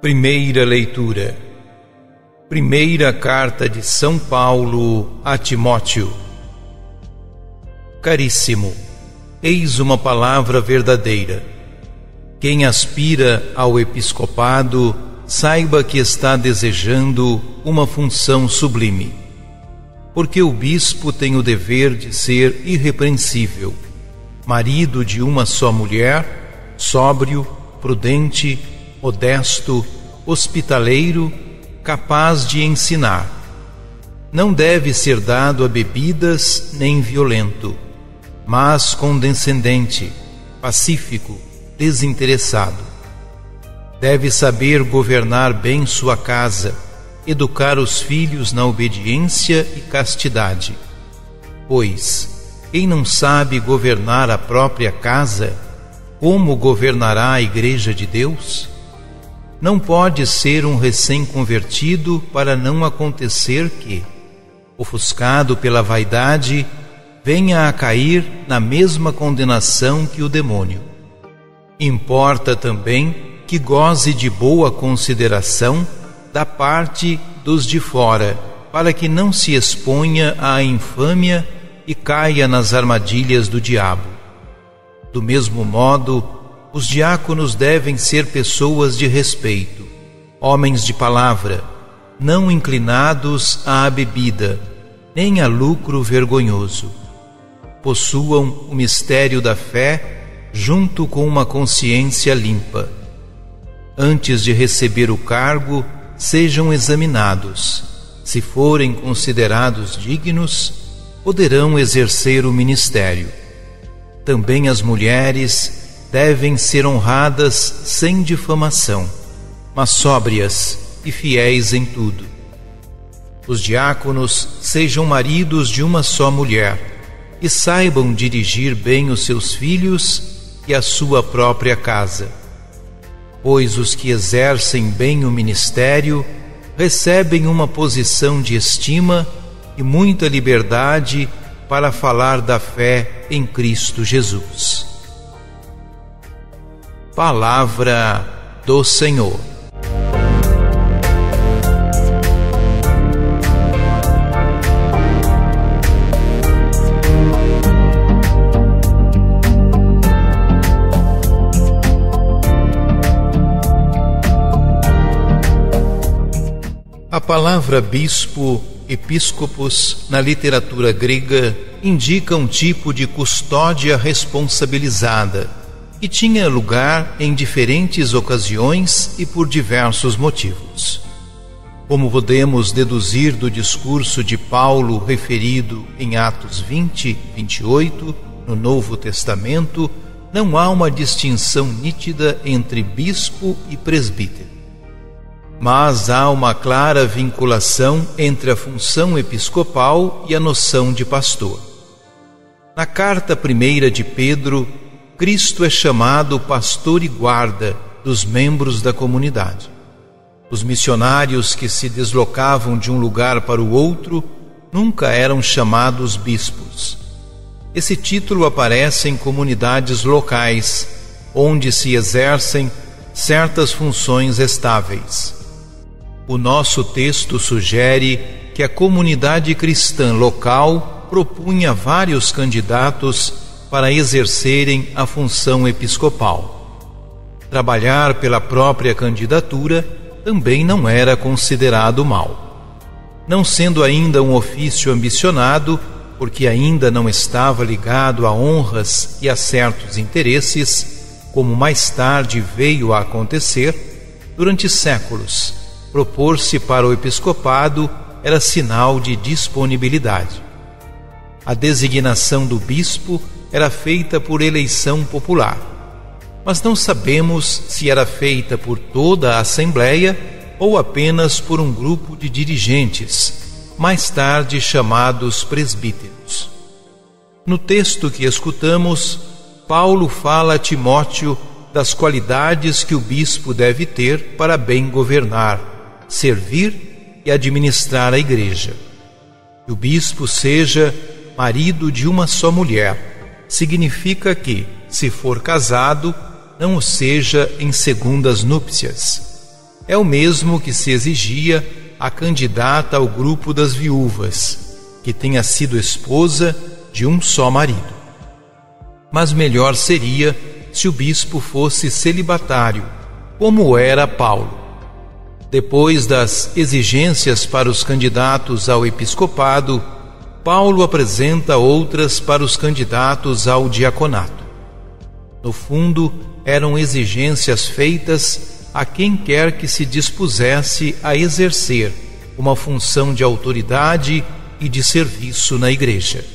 Primeira leitura. Primeira carta de São Paulo a Timóteo. Caríssimo, eis uma palavra verdadeira. Quem aspira ao episcopado, saiba que está desejando uma função sublime. Porque o bispo tem o dever de ser irrepreensível, marido de uma só mulher, sóbrio, prudente, modesto, hospitaleiro, capaz de ensinar. Não deve ser dado a bebidas nem violento, mas condescendente, pacífico, desinteressado. Deve saber governar bem sua casa, educar os filhos na obediência e castidade. Pois, quem não sabe governar a própria casa, como governará a Igreja de Deus? Não pode ser um recém-convertido para não acontecer que, ofuscado pela vaidade, venha a cair na mesma condenação que o demônio. Importa também que goze de boa consideração da parte dos de fora, para que não se exponha à infâmia e caia nas armadilhas do diabo. Do mesmo modo, os diáconos devem ser pessoas de respeito, homens de palavra, não inclinados à bebida, nem a lucro vergonhoso. Possuam o mistério da fé junto com uma consciência limpa. Antes de receber o cargo, sejam examinados. Se forem considerados dignos, poderão exercer o ministério. Também as mulheres devem ser honradas sem difamação, mas sóbrias e fiéis em tudo. Os diáconos sejam maridos de uma só mulher e saibam dirigir bem os seus filhos e a sua própria casa. Pois os que exercem bem o ministério recebem uma posição de estima e muita liberdade para falar da fé em Cristo Jesus. Palavra do Senhor. A palavra bispo, episcopos, na literatura grega, indica um tipo de custódia responsabilizada, que tinha lugar em diferentes ocasiões e por diversos motivos. Como podemos deduzir do discurso de Paulo referido em Atos 20, 28, no Novo Testamento, não há uma distinção nítida entre bispo e presbítero. Mas há uma clara vinculação entre a função episcopal e a noção de pastor. Na carta primeira de Pedro, Cristo é chamado pastor e guarda dos membros da comunidade. Os missionários que se deslocavam de um lugar para o outro nunca eram chamados bispos. Esse título aparece em comunidades locais, onde se exercem certas funções estáveis. O nosso texto sugere que a comunidade cristã local propunha vários candidatos para exercerem a função episcopal. Trabalhar pela própria candidatura também não era considerado mal. Não sendo ainda um ofício ambicionado, porque ainda não estava ligado a honras e a certos interesses, como mais tarde veio a acontecer, durante séculos, propor-se para o episcopado era sinal de disponibilidade. A designação do bispo era feita por eleição popular, mas não sabemos se era feita por toda a Assembleia ou apenas por um grupo de dirigentes, mais tarde chamados presbíteros. No texto que escutamos, Paulo fala a Timóteo das qualidades que o bispo deve ter para bem governar, servir e administrar a igreja. Que o bispo seja marido de uma só mulher. Significa que, se for casado, não o seja em segundas núpcias. é o mesmo que se exigia à candidata ao grupo das viúvas, que tenha sido esposa de um só marido. Mas melhor seria se o bispo fosse celibatário, como era Paulo. Depois das exigências para os candidatos ao episcopado, Paulo apresenta outras para os candidatos ao diaconato. No fundo, eram exigências feitas a quem quer que se dispusesse a exercer uma função de autoridade e de serviço na igreja.